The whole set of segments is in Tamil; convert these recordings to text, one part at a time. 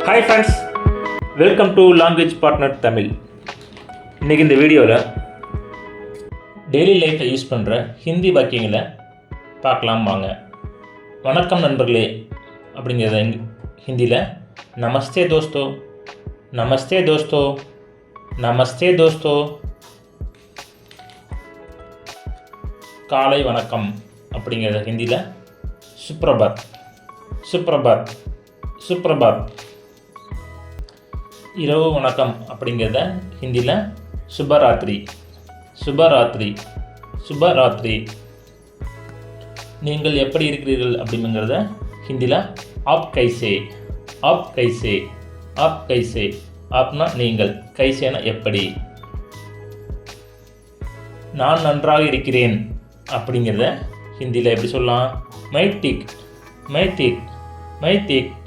Hi friends, welcome to language partner Tamil. இன்றைக்கி இந்த வீடியோவில் டெய்லி லைஃப்பில் யூஸ் பண்ணுற ஹிந்தி வாக்கியங்களை பார்க்கலாம் வாங்க. வணக்கம் நண்பர்களே அப்படிங்கிறத ஹிந்தியில் நமஸ்தே தோஸ்தோ, நமஸ்தே தோஸ்தோ, நமஸ்தே தோஸ்தோ. காலை வணக்கம் அப்படிங்கிறத ஹிந்தியில் சுப்ரபாத், சுப்ரபாத், சுப்ரபாத். இரவு வணக்கம் அப்படிங்கிறத ஹிந்தியில் சுபராத்திரி, சுபராத்திரி, சுபராத்திரி. நீங்கள் எப்படி இருக்கிறீர்கள் அப்படிங்கிறத ஹிந்தியில் ஆப் கைசே, ஆப் கைசே, ஆப் கைசே. ஆப்னா நீங்கள், கைசேனா எப்படி. நான் நன்றாக இருக்கிறேன் அப்படிங்கிறத ஹிந்தியில் எப்படி சொல்லலாம்? My dick, my dick, my dick.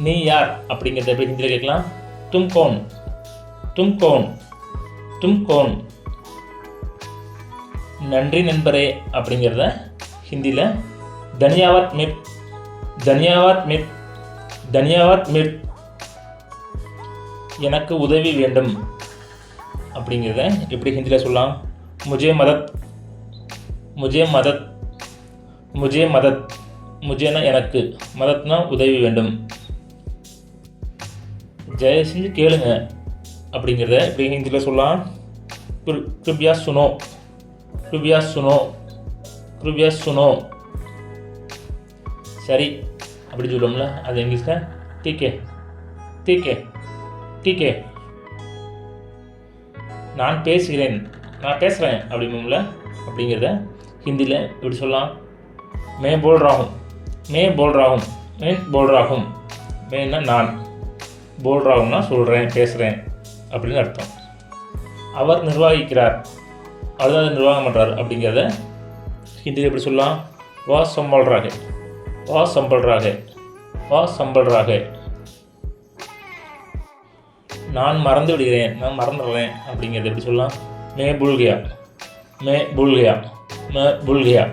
நீ யார் அப்படிங்கிறத எப்படி ஹிந்தியில் கேட்கலாம்? தும் கோன், தும் கோன், தும் கோன். நன்றி நண்பரே அப்படிங்கிறத ஹிந்தியில் தன்யாவாத் மிட், தன்யாவாத் மிட், தன்யாவாத் மிட். எனக்கு உதவி வேண்டும் அப்படிங்கிறத எப்படி ஹிந்தியில் சொல்லலாம்? முஜே மதத், முஜே மதத், முஜே மதத். முஜேனா எனக்கு, மதத்னா உதவி வேண்டும். ஜெய செஞ்சு கேளுங்க அப்படிங்கிறத எப்படி ஹிந்தியில் சொல்லலாம்? கிருபியா சுனோ, கிருபியா சுனோ, கிருபியா சுனோ. சரி அப்படி சொல்லுவோம்ல, அது இங்கிலீஷில் டீக்கே, டீக்கே, டீக்கே. நான் பேசுகிறேன், நான் பேசுகிறேன் அப்படிம்போம்ல, அப்படிங்கிறத ஹிந்தியில் எப்படி சொல்லலாம்? மே போல் ராகும், மே போல் ராகும், மே போல் ராகும். மேன்னா நான், போல் ராகும்னா சொல்கிறேன், பேசுகிறேன் அப்படின்னு அர்த்தம். அவர் நிர்வகிக்கிறார், அவர் நிர்வாகம் பண்ணுறார் அப்படிங்கிறத ஹிந்தியில் எப்படி சொல்லலாம்? வா சம்பல்றாக, வா சம்பல்றாக, வா சம்பல்றாக. நான் மறந்து விடுகிறேன், நான் மறந்துடுறேன் அப்படிங்கிறது எப்படி சொல்லலாம்? மே புல்கியா, மே புல்கியா, மே புல்கியா.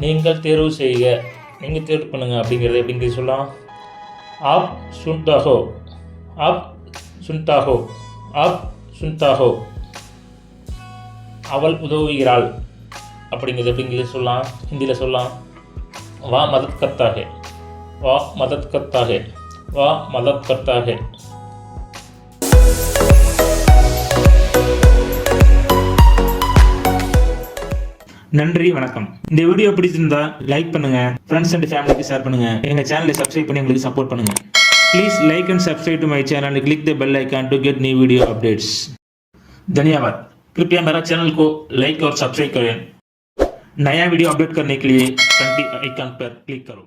நீங்கள் தேர்வு செய்க, நீங்கள் தேர்வு பண்ணுங்க அப்படிங்கிறது எப்படிங்கிறது சொல்லலாம்? ஆப் சுன்தா ஹோ, ஆப் சுன்தா ஹோ, ஆப் சுன்தா ஹோ. அவள் உதவுகிறாள் அப்படிங்கிறது எப்படிங்கிறது சொல்லலாம்? ஹிந்தியில் சொல்லலாம்? வா மதத் கர்த்தா ஹே, வா மதத் கர்த்தா ஹே, வா மதத் கர்த்தா ஹே. நன்றி, வணக்கம். இந்த வீடியோ பிடிச்சிருந்தா லைக் பண்ணுங்க, ஃப்ரெண்ட்ஸ் அண்ட் ஃபேமிலிக்கு ஷேர் பண்ணுங்க, எங்க சேனலை சப்ஸ்கிரைப் பண்ணி எங்களுக்கு சப்போர்ட் பண்ணுங்க. Please like and subscribe to my channel and click the bell icon to get new video updates. धन्यवाद. कृपया मेरा चैनल को लाइक और सब्सक्राइब करें. नया वीडियो अपडेट करने के लिए घंटी आइकन पर क्लिक करो.